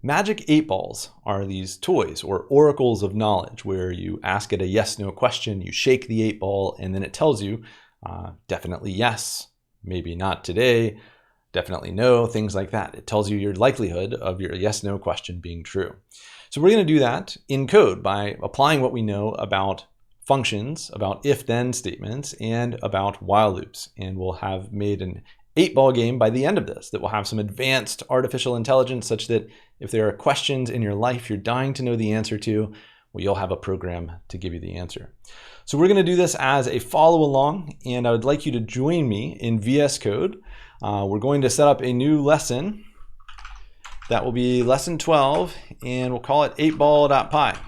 Magic 8-balls are these toys or oracles of knowledge where you ask it a yes/no question, you shake the 8-ball, and then it tells you definitely yes, maybe not today, definitely no, things like that. It tells you your likelihood of your yes/no question being true. So we're going to do that in code by applying what we know about functions, about if-then statements, and about while loops. And we'll have made an 8-ball game by the end of this that will have some advanced artificial intelligence such that if there are questions in your life you're dying to know the answer to, well, you'll have a program to give you the answer. So we're going to do this as a follow along, and I would like you to join me in VS Code. We're going to set up a new lesson. That will be lesson 12, and we'll call it 8ball.py.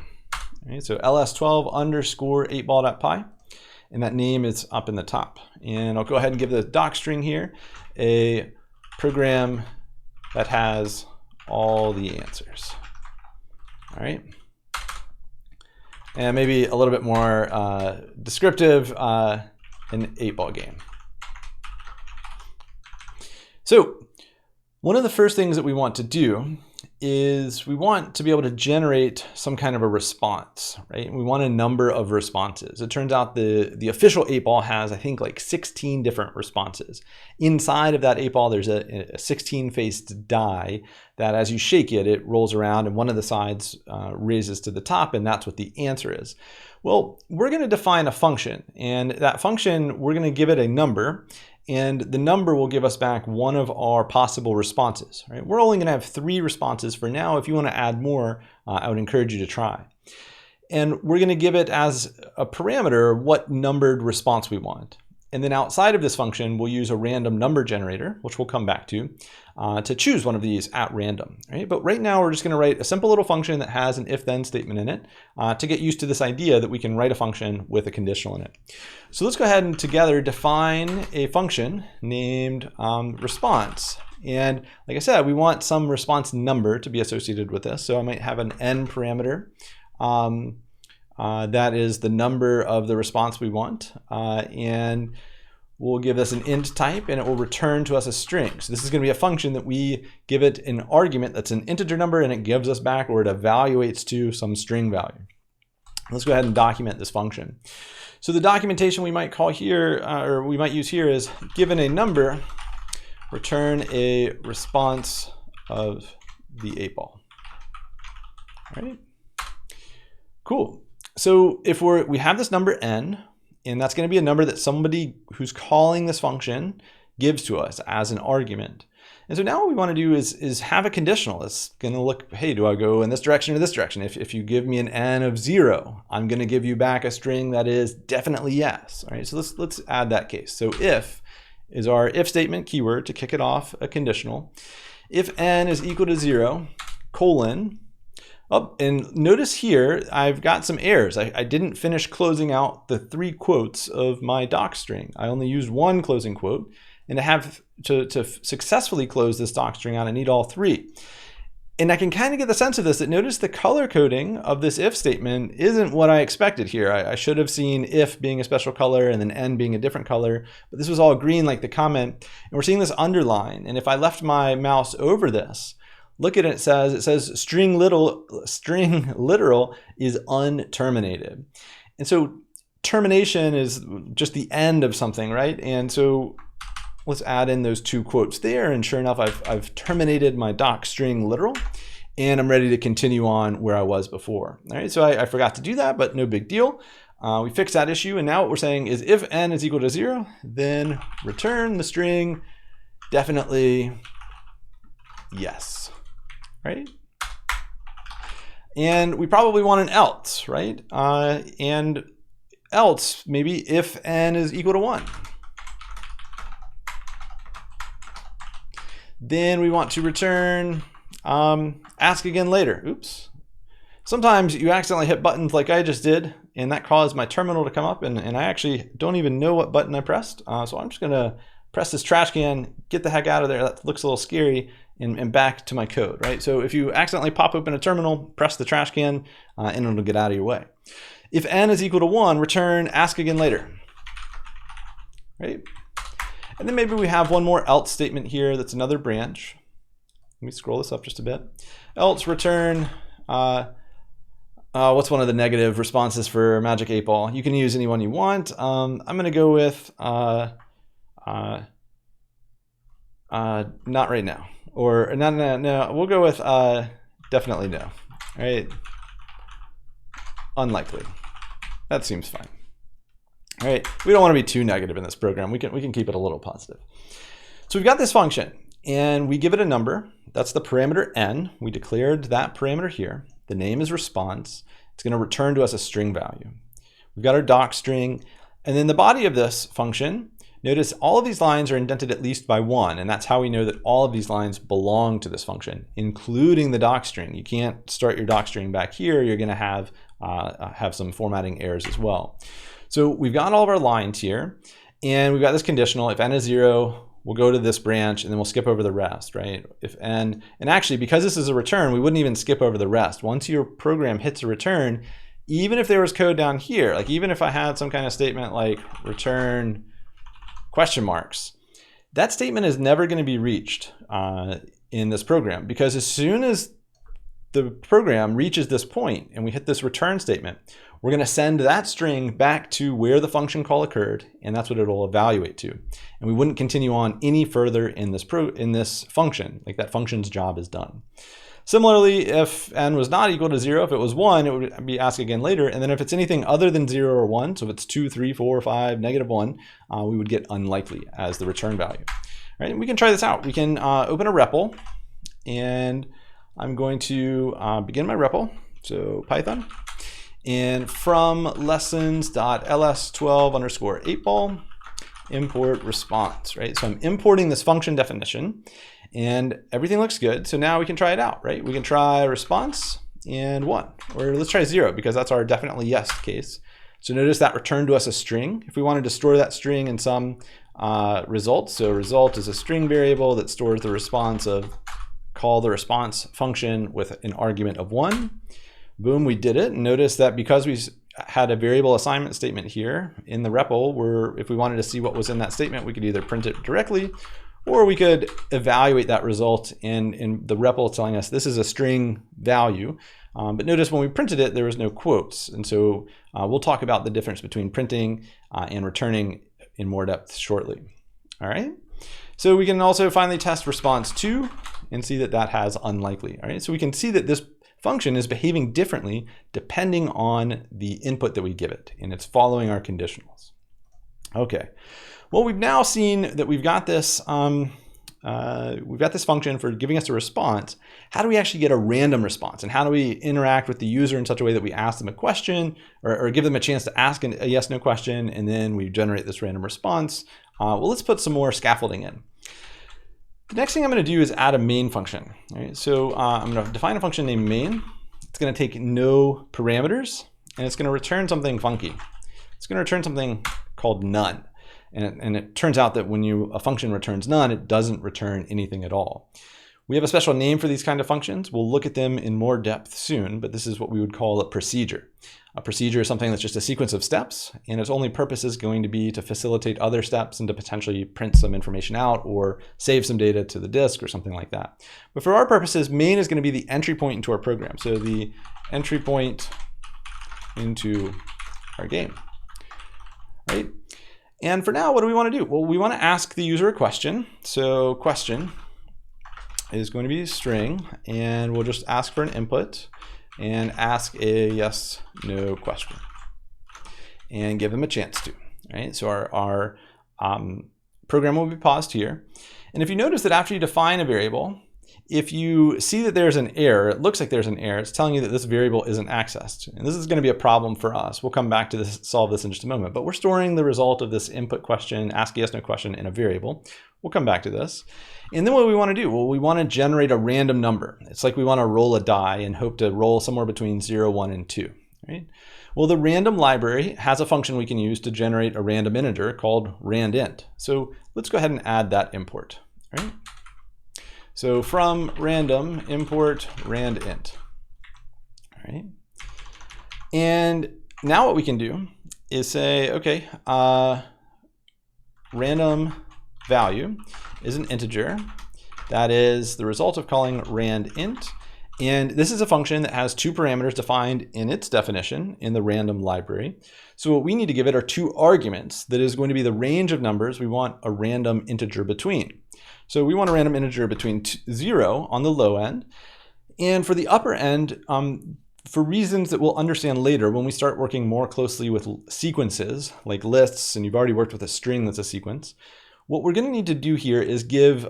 Right, so ls12_8ball.py, and that name is up in the top. And I'll go ahead and give the docstring here a program that has all the answers. All right. And maybe a little bit more descriptive, an 8-ball game. So one of the first things that we want to do is we want to be able to generate some kind of a response, right? We want a number of responses. It turns out the official 8-ball has, I think, like 16 different responses. Inside of that 8-ball, there's a 16-faced die that as you shake it, it rolls around and one of the sides raises to the top, and that's what the answer is. Well, we're going to define a function, and that function, we're going to give it a number, and the number will give us back one of our possible responses. Right? We're only going to have 3 responses for now. If you want to add more, I would encourage you to try. And we're going to give it as a parameter what numbered response we want. And then outside of this function, we'll use a random number generator, which we'll come back to choose one of these at random. Right? But right now, we're just going to write a simple little function that has an if-then statement in it to get used to this idea that we can write a function with a conditional in it. So let's go ahead and together define a function named response. And like I said, we want some response number to be associated with this. So I might have an n parameter. That is the number of the response we want. And we'll give this an int type, and it will return to us a string. So this is going to be a function that we give it an argument that's an integer number, and it gives us back, or it evaluates to some string value. Let's go ahead and document this function. So the documentation we might call here, or we might use here, is given a number, return a response of the 8-ball. All right. Cool. So if we have this number n, and that's going to be a number that somebody who's calling this function gives to us as an argument. And so now what we want to do is have a conditional. It's going to look, hey, do I go in this direction or this direction? If you give me an n of 0, I'm going to give you back a string that is definitely yes. All right, so let's add that case. So if is our if statement keyword to kick it off a conditional. If n is equal to 0, colon. Oh, and notice here, I've got some errors. I didn't finish closing out the 3 quotes of my docstring. I only used 1 closing quote, and to successfully close this docstring out, I need all 3. And I can kind of get the sense of this, that notice the color coding of this if statement isn't what I expected here. I should have seen if being a special color and then n being a different color, but this was all green like the comment, and we're seeing this underline. And if I left my mouse over this, look at it, it says string literal is unterminated. And so termination is just the end of something, right? And so let's add in those 2 quotes there, and sure enough, I've terminated my docstring literal, and I'm ready to continue on where I was before. All right, so I forgot to do that, but no big deal. We fixed that issue, and now what we're saying is if n is equal to 0, then return the string definitely yes. Right? And we probably want an else, right? And else, maybe if n is equal to 1. Then we want to return ask again later. Oops. Sometimes you accidentally hit buttons like I just did, and that caused my terminal to come up, and I actually don't even know what button I pressed. So I'm just going to press this trash can, get the heck out of there. That looks a little scary. And back to my code, right? So if you accidentally pop open a terminal, press the trash can, and it'll get out of your way. If n is equal to 1, return ask again later, right? And then maybe we have one more else statement here that's another branch. me scroll this up just a bit. Else return, what's one of the negative responses for Magic 8 Ball? You can use any one you want. I'm gonna go with not right now. Or no, we'll go with definitely no, right? Unlikely. That seems fine. All right, we don't want to be too negative in this program. We can keep it a little positive. So we've got this function, and we give it a number. That's the parameter n. We declared that parameter here. The name is response. It's going to return to us a string value. We've got our doc string, and then the body of this function. Notice all of these lines are indented at least by 1, and that's how we know that all of these lines belong to this function, including the doc string. You can't start your doc string back here. You're going to have some formatting errors as well. So we've got all of our lines here, and we've got this conditional. If n is 0, we'll go to this branch, and then we'll skip over the rest, right? If n, and actually, because this is a return, we wouldn't even skip over the rest. Once your program hits a return, even if there was code down here, like even if I had some kind of statement like return question marks, that statement is never going to be reached in this program, because as soon as the program reaches this point and we hit this return statement, we're going to send that string back to where the function call occurred, and that's what it'll evaluate to. And we wouldn't continue on any further in this function. Like that function's job is done. Similarly, if n was not equal to 0, if it was 1, it would be asked again later. And then if it's anything other than 0 or 1, so if it's 2, 3, 4, 5, -1, we would get unlikely as the return value. All right, we can try this out. We can open a REPL, and I'm going to begin my REPL, so Python. And from lessons.ls12_8ball, import response, right? So I'm importing this function definition, and everything looks good. So now we can try it out, right? We can try response and 1, or let's try 0, because that's our definitely yes case. So notice that returned to us a string. If we wanted to store that string in some result, so result is a string variable that stores the response of, call the response function with an argument of 1. Boom, we did it. And notice that because we had a variable assignment statement here in the REPL, where if we wanted to see what was in that statement, we could either print it directly, or we could evaluate that result in the REPL telling us this is a string value. But notice when we printed it, there was no quotes. And so we'll talk about the difference between printing and returning in more depth shortly. All right. So we can also finally test response 2 and see that that has unlikely. All right. So we can see that this function is behaving differently depending on the input that we give it, and it's following our conditionals. Okay, well, we've now seen that we've got this function for giving us a response. How do we actually get a random response, and how do we interact with the user in such a way that we ask them a question or give them a chance to ask a yes/no question, and then we generate this random response? Well, let's put some more scaffolding in. The next thing I'm going to do is add a main function. All right, so I'm going to define a function named main. It's going to take no parameters, and it's going to return something funky. It's going to return something called none. And it turns out that when a function returns none, it doesn't return anything at all. We have a special name for these kind of functions. We'll look at them in more depth soon, but this is what we would call a procedure. A procedure is something that's just a sequence of steps, and its only purpose is going to be to facilitate other steps and to potentially print some information out or save some data to the disk or something like that. But for our purposes, main is going to be the entry point into our program. So the entry point into our game, right? And for now, what do we want to do? Well, we want to ask the user a question. So question is going to be string, and we'll just ask for an input and ask a yes, no question and give them a chance to, right? So our program will be paused here. And if you notice that after you define a variable, if you see that there's an error, it looks like there's an error, it's telling you that this variable isn't accessed. And this is going to be a problem for us. We'll come back to this, solve this in just a moment, but we're storing the result of this input question, ask yes, no question in a variable. We'll come back to this. And then what do we want to do? Well, we want to generate a random number. It's like we want to roll a die and hope to roll somewhere between 0, 1, and 2, right? Well, the random library has a function we can use to generate a random integer called randint. So let's go ahead and add that import, right? So from random, import randint, all right? And now what we can do is say, okay, random value is an integer, That is the result of calling randint. And this is a function that has two parameters defined in its definition in the random library. So what we need to give it are two arguments that is going to be the range of numbers we want a random integer between. So we want a random integer between 0 on the low end. And for the upper end, for reasons that we'll understand later when we start working more closely with sequences like lists, and you've already worked with a string that's a sequence, what we're going to need to do here is give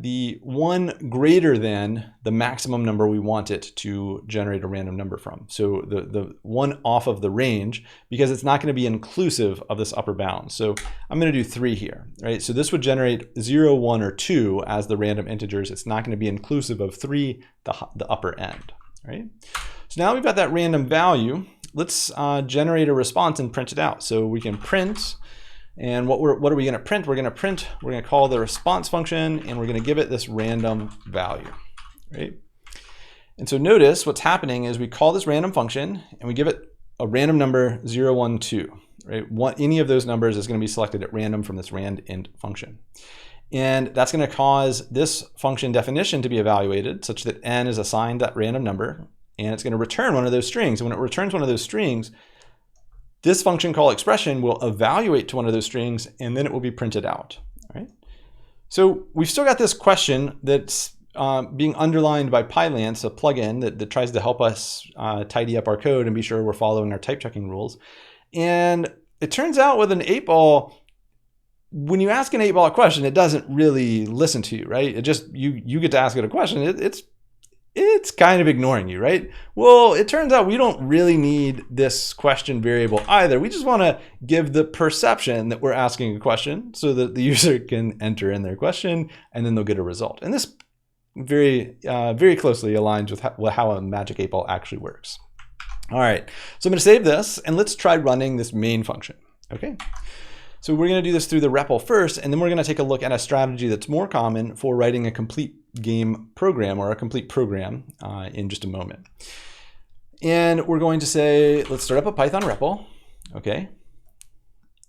the one greater than the maximum number we want it to generate a random number from. So the one off of the range, because it's not going to be inclusive of this upper bound. So I'm going to do 3 here, right? So this would generate 0, 1, or 2 as the random integers. It's not going to be inclusive of 3, the upper end, right? So now we've got that random value. Let's generate a response and print it out. So we can print. And what are we going to print? We're going to call the response function, and we're going to give it this random value, right? And so notice what's happening is we call this random function, and we give it a random number 0, 1, 2, right? Any of those numbers is going to be selected at random from this randint function. And that's going to cause this function definition to be evaluated such that n is assigned that random number, and it's going to return one of those strings. And when it returns one of those strings, this function call expression will evaluate to one of those strings, and then it will be printed out, right? So we've still got this question that's being underlined by Pylance, a plugin that tries to help us tidy up our code and be sure we're following our type checking rules. And it turns out with an 8-ball, when you ask an 8-ball a question, it doesn't really listen to you, right? It just, you get to ask it a question. It's kind of ignoring you, right? Well, it turns out we don't really need this question variable either. We just want to give the perception that we're asking a question so that the user can enter in their question and then they'll get a result. And this very closely aligns with how a Magic 8-ball actually works. All right, so I'm going to save this and let's try running this main function, okay? So we're going to do this through the REPL first, and then we're going to take a look at a strategy that's more common for writing a complete game program or a complete program in just a moment. And we're going to say, let's start up a Python REPL, okay?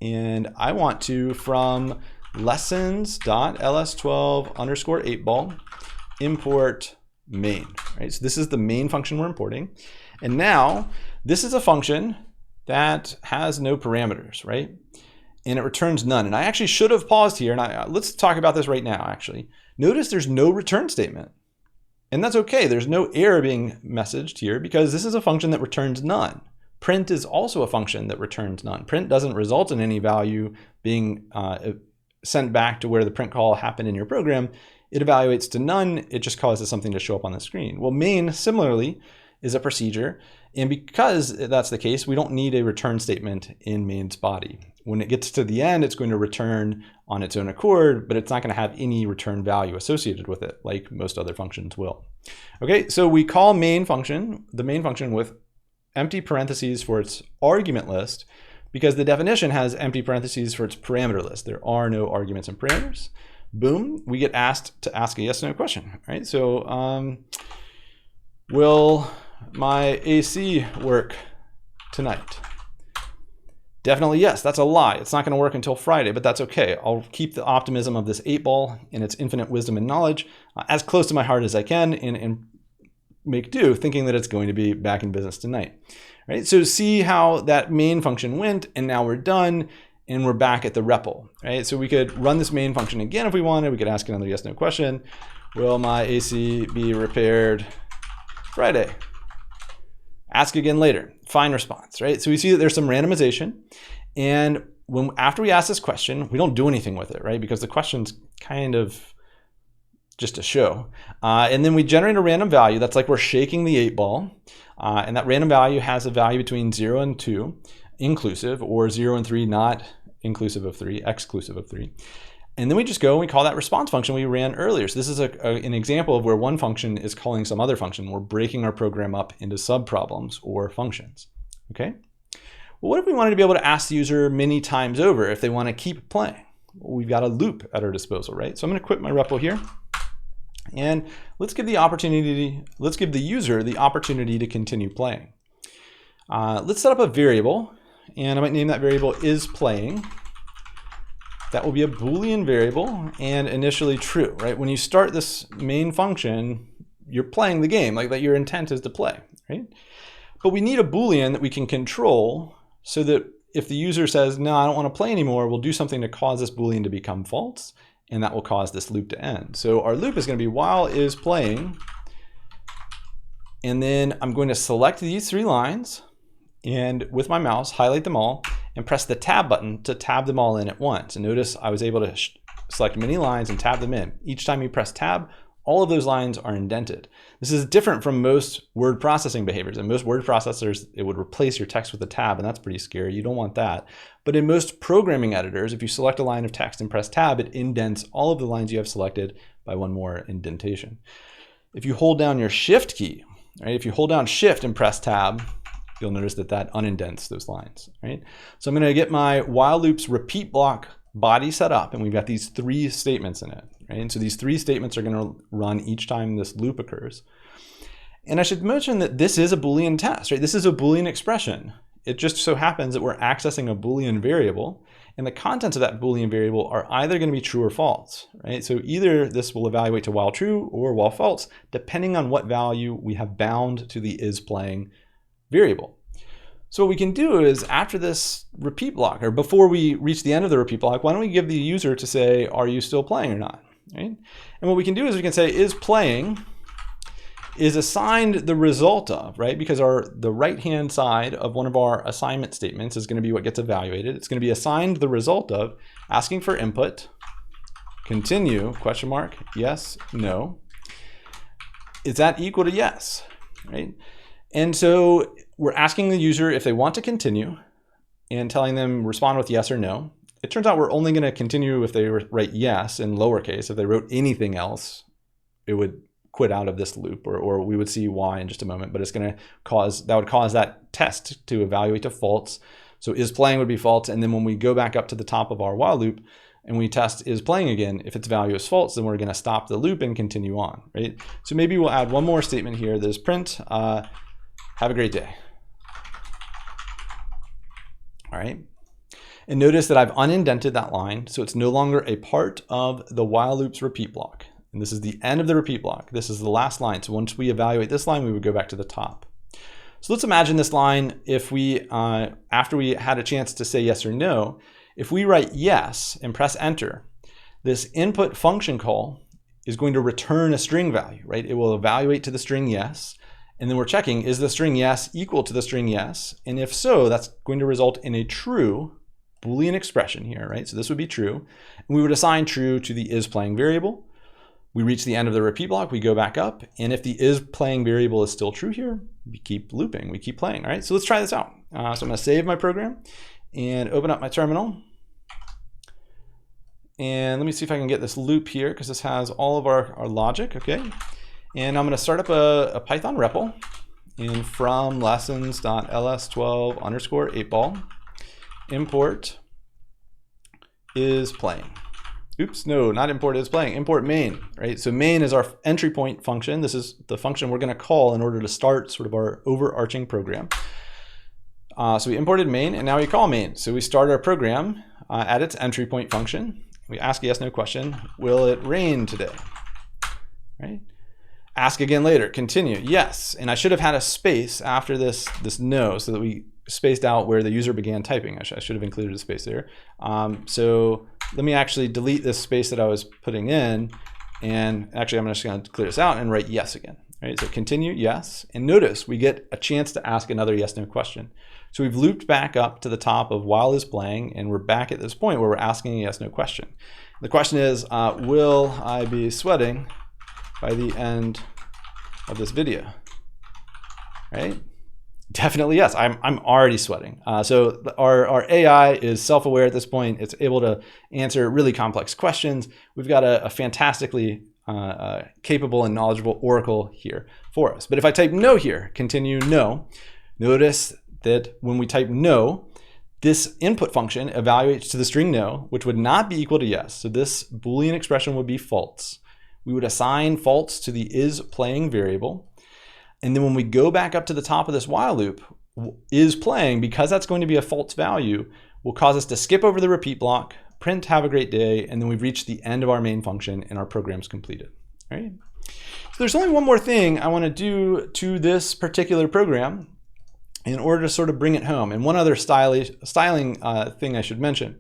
And I want to, from lessons.ls12_8ball, import main, right? So this is the main function we're importing. And now this is a function that has no parameters, right? And it returns none. And I actually should have paused here, and let's talk about this right now, actually. Notice there's no return statement. And that's okay. There's no error being messaged here because this is a function that returns none. Print is also a function that returns none. Print doesn't result in any value being sent back to where the print call happened in your program. It evaluates to none. It just causes something to show up on the screen. Well, main, similarly, is a procedure. And because that's the case, we don't need a return statement in main's body. When it gets to the end, it's going to return on its own accord, but it's not going to have any return value associated with it, like most other functions will. Okay, so we call the main function with empty parentheses for its argument list, because the definition has empty parentheses for its parameter list. There are no arguments and parameters. Boom, we get asked to ask a yes/no question, right? So, will my AC work tonight? Definitely yes. That's a lie. It's not going to work until Friday, but that's okay. I'll keep the optimism of this 8-ball and its infinite wisdom and knowledge as close to my heart as I can and make do, thinking that it's going to be back in business tonight. Right? So see how that main function went, and now we're done, and we're back at the REPL. Right? So we could run this main function again if we wanted. We could ask another yes/no question. Will my AC be repaired Friday? Ask again later. Fine response, right? So we see that there's some randomization, and after we ask this question, we don't do anything with it, right? Because the question's kind of just a show. And then we generate a random value. That's like we're shaking the 8-ball, and that random value has a value between 0 and 2, inclusive, or 0 and 3, not inclusive of 3, exclusive of 3. And then we just go and we call that response function we ran earlier. So this is an example of where one function is calling some other function. We're breaking our program up into subproblems or functions, okay? Well, what if we wanted to be able to ask the user many times over if they want to keep playing? Well, we've got a loop at our disposal, right? So I'm going to quit my REPL here. And let's give the user the opportunity to continue playing. Let's set up a variable, and I might name that variable isPlaying. that will be a Boolean variable and initially true, right? When you start this main function, you're playing the game, like that your intent is to play, right? But we need a Boolean that we can control so that if the user says, no, I don't want to play anymore, we'll do something to cause this Boolean to become false, and that will cause this loop to end. So our loop is going to be while is playing, and then I'm going to select these 3 lines, and with my mouse, highlight them all, and press the tab button to tab them all in at once. And notice I was able to select many lines and tab them in. Each time you press tab, all of those lines are indented. This is different from most word processing behaviors. In most word processors, it would replace your text with a tab, and that's pretty scary. You don't want that. But in most programming editors, if you select a line of text and press tab, it indents all of the lines you have selected by one more indentation. If you hold down your Shift key, right? If you hold down Shift and press tab, you'll notice that that unindents those lines, right? So I'm going to get my while loops repeat block body set up, and we've got these 3 statements in it, right? And so these 3 statements are going to run each time this loop occurs. And I should mention that this is a Boolean test, right? This is a Boolean expression. It just so happens that we're accessing a Boolean variable, and the contents of that Boolean variable are either going to be true or false, right? So either this will evaluate to while true or while false, depending on what value we have bound to the is playing variable. So what we can do is after this repeat block, or before we reach the end of the repeat block, why don't we give the user to say, are you still playing or not, right? And what we can do is we can say is playing is assigned the result of, right? Because the right-hand side of one of our assignment statements is going to be what gets evaluated. It's going to be assigned the result of asking for input, continue, question mark, yes, no. Is that equal to yes, right? And so we're asking the user if they want to continue and telling them respond with yes or no. It turns out we're only going to continue if they write yes in lowercase. If they wrote anything else, it would quit out of this loop, or we would see why in just a moment, but it's going to cause, that would cause that test to evaluate to false. So is playing would be false. And then when we go back up to the top of our while loop and we test is playing again, if its value is false, then we're going to stop the loop and continue on, right? So maybe we'll add one more statement here. There's print, have a great day. All right. And notice that I've unindented that line, so it's no longer a part of the while loop's repeat block. And this is the end of the repeat block. This is the last line. So once we evaluate this line, we would go back to the top. So let's imagine this line if we, after we had a chance to say yes or no, if we write yes and press enter, this input function call is going to return a string value, right? It will evaluate to the string yes. And then we're checking, is the string yes equal to the string yes? And if so, that's going to result in a true Boolean expression here, right? So this would be true. And we would assign true to the is playing variable. We reach the end of the repeat block, we go back up. And if the is playing variable is still true here, we keep looping, we keep playing, all right? So let's try this out. So I'm gonna save my program and open up my terminal. And let me see if I can get this loop here because this has all of our logic, okay? And I'm going to start up a Python REPL and from lessons.ls12_8ball import is playing. Oops, no, not import is playing, import main, right? So main is our entry point function. This is the function we're going to call in order to start sort of our overarching program. So we imported main and now we call main. So we start our program at its entry point function. We ask a yes, no question. Will it rain today? Right? Ask again later, continue, yes. And I should have had a space after this no so that we spaced out where the user began typing. I should have included a space there. So let me actually delete this space that I was putting in. And actually, I'm just going to clear this out and write yes again. Right? So continue, yes. And notice we get a chance to ask another yes, no question. So we've looped back up to the top of while is playing, and we're back at this point where we're asking a yes, no question. The question is, will I be sweating by the end of this video, right? Definitely yes, I'm already sweating. So our AI is self-aware at this point. It's able to answer really complex questions. We've got a fantastically capable and knowledgeable Oracle here for us. But if I type no here, continue no, notice that when we type no, this input function evaluates to the string no, which would not be equal to yes. So this Boolean expression would be false. We would assign false to the is playing variable. And then when we go back up to the top of this while loop, is playing, because that's going to be a false value, will cause us to skip over the repeat block, print have a great day, and then we've reached the end of our main function and our program's completed. All right? So there's only one more thing I want to do to this particular program in order to sort of bring it home. And one other styling thing I should mention.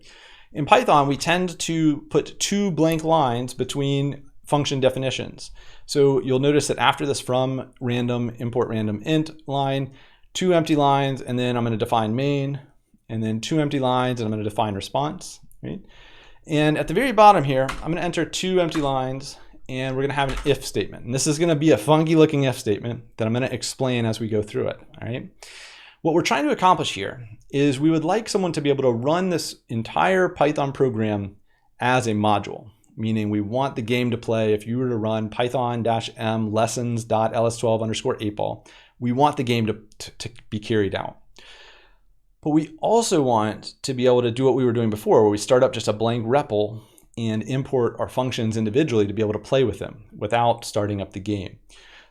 In Python, we tend to put 2 blank lines between function definitions. So you'll notice that after this from random import random int line, 2 empty lines, and then I'm going to define main, and then 2 empty lines, and I'm going to define response. Right? And at the very bottom here, I'm going to enter 2 empty lines, and we're going to have an if statement. And this is going to be a funky looking if statement that I'm going to explain as we go through it. All right? What we're trying to accomplish here is we would like someone to be able to run this entire Python program as a module, meaning we want the game to play. If you were to run python-m lessons.ls12_8ball, we want the game to be carried out. But we also want to be able to do what we were doing before, where we start up just a blank REPL and import our functions individually to be able to play with them without starting up the game.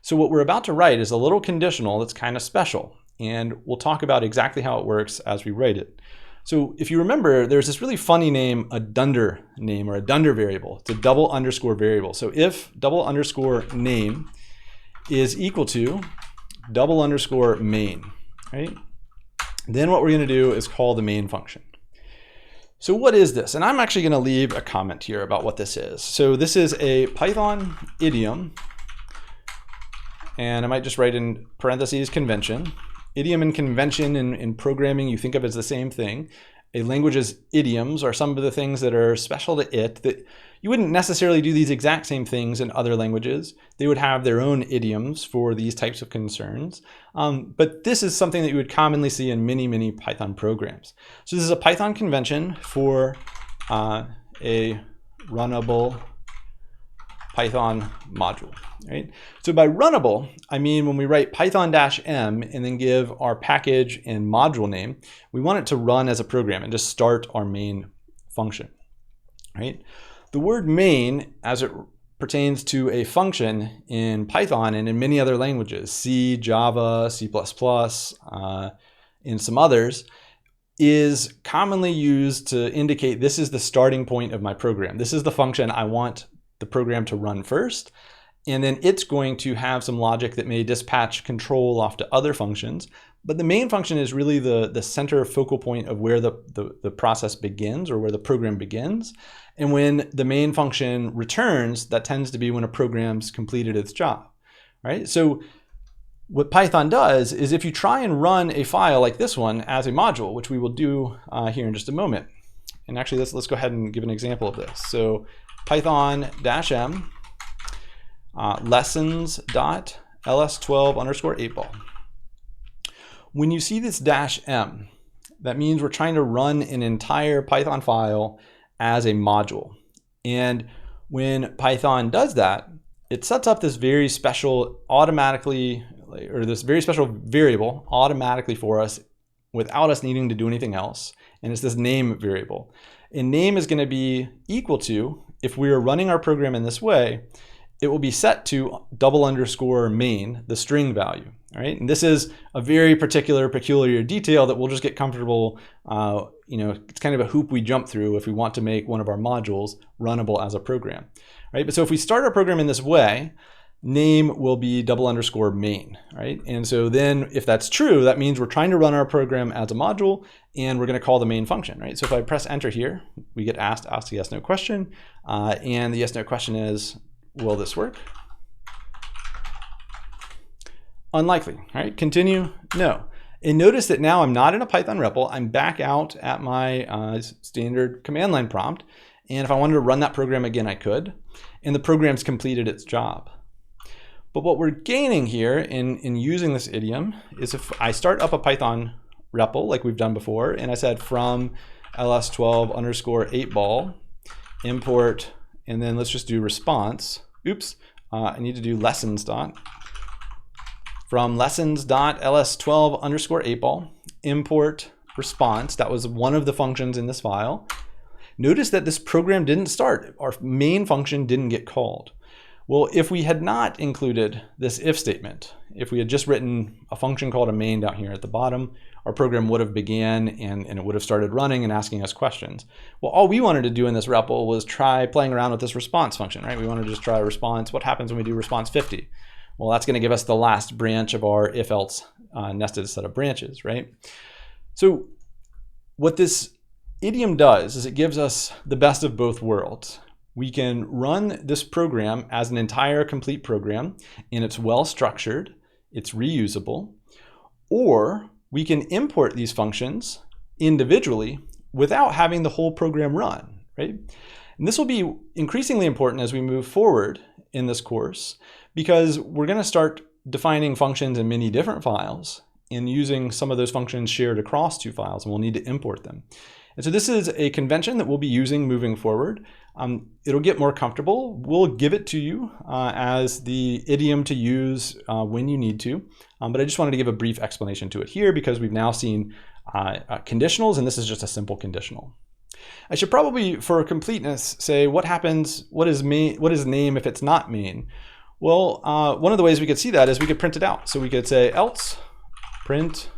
So what we're about to write is a little conditional that's kind of special. And we'll talk about exactly how it works as we write it. So if you remember, there's this really funny name, a dunder name or a dunder variable. It's a double underscore variable. So if double underscore name is equal to double underscore main, right? Then what we're going to do is call the main function. So what is this? And I'm actually going to leave a comment here about what this is. So this is a Python idiom, and I might just write in parentheses convention. Idiom and convention in programming, you think of as the same thing. A language's idioms are some of the things that are special to it that you wouldn't necessarily do these exact same things in other languages. They would have their own idioms for these types of concerns. But this is something that you would commonly see in many, many Python programs. So this is a Python convention for a runnable Python module, right? So by runnable, I mean when we write python-m and then give our package and module name, we want it to run as a program and just start our main function, right? The word main, as it pertains to a function in Python and in many other languages, C, Java, C++, and some others, is commonly used to indicate this is the starting point of my program. This is the function I want the program to run first, and then it's going to have some logic that may dispatch control off to other functions. But the main function is really the center focal point of where the process begins or where the program begins. And when the main function returns, that tends to be when a program's completed its job, right? So what Python does is if you try and run a file like this one as a module, which we will do here in just a moment. And actually, let's go ahead and give an example of this. So python-m lessons.ls12_8ball. When you see this -m, that means we're trying to run an entire Python file as a module. And when Python does that, it sets up this very special this very special variable automatically for us without us needing to do anything else. And it's this name variable. And name is going to be equal to, if we are running our program in this way, it will be set to double underscore main, the string value. All right, and this is a very peculiar detail that we'll just get comfortable. It's kind of a hoop we jump through if we want to make one of our modules runnable as a program. Right, but so if we start our program in this way, name will be double underscore main. Right, and so then if that's true, that means we're trying to run our program as a module, and we're going to call the main function. Right, so if I press enter here, we get asked a yes/no question, and the yes/no question is, will this work? Unlikely, right? Continue, no. And notice that now I'm not in a Python REPL, I'm back out at my standard command line prompt. And if I wanted to run that program again, I could. And the program's completed its job. But what we're gaining here in using this idiom is if I start up a Python REPL like we've done before, and I said from ls12_8ball, import, and then let's just do response. Oops, I need to do lessons dot. From lessons.ls12_8ball, import response. That was one of the functions in this file. Notice that this program didn't start. Our main function didn't get called. Well, if we had not included this if statement, if we had just written a function called a main down here at the bottom, our program would have began and it would have started running and asking us questions. Well, all we wanted to do in this REPL was try playing around with this response function, right? We wanted to just try a response. What happens when we do response 50? Well, that's going to give us the last branch of our if-else nested set of branches, right? So what this idiom does is it gives us the best of both worlds. We can run this program as an entire complete program, and it's well structured, it's reusable, or we can import these functions individually without having the whole program run, right? And this will be increasingly important as we move forward in this course, because we're going to start defining functions in many different files and using some of those functions shared across two files, and we'll need to import them. And so this is a convention that we'll be using moving forward. It'll get more comfortable. We'll give it to you as the idiom to use when you need to. But I just wanted to give a brief explanation to it here because we've now seen conditionals, and this is just a simple conditional. I should probably, for completeness, say what happens, what is name if it's not main? Well, one of the ways we could see that is we could print it out. So we could say else print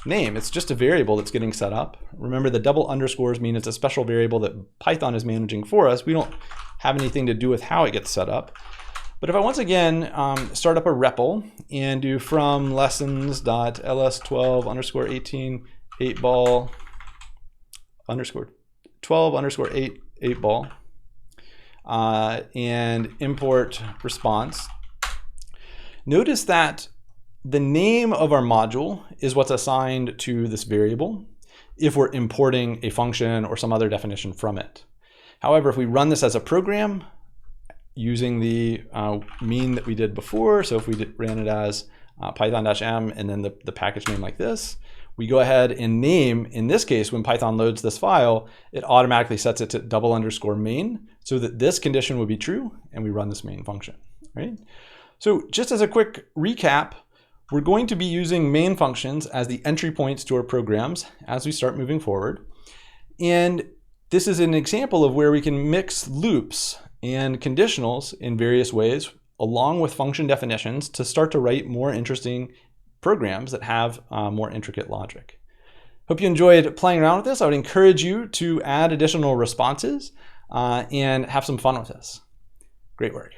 name. It's just a variable that's getting set up. Remember, the double underscores mean it's a special variable that Python is managing for us. We don't have anything to do with how it gets set up. But if I once again start up a REPL and do from lessons.ls12 underscore 18 8 ball underscore 12 underscore 8 ball and import response, notice that the name of our module is what's assigned to this variable if we're importing a function or some other definition from it. However, if we run this as a program using the mean that we did before, so if we ran it as python-m and then the package name like this, we go ahead and name, in this case, when Python loads this file, it automatically sets it to double underscore main so that this condition would be true and we run this main function, right? So just as a quick recap, we're going to be using main functions as the entry points to our programs as we start moving forward. And this is an example of where we can mix loops and conditionals in various ways along with function definitions to start to write more interesting programs that have more intricate logic. Hope you enjoyed playing around with this. I would encourage you to add additional responses and have some fun with this. Great work.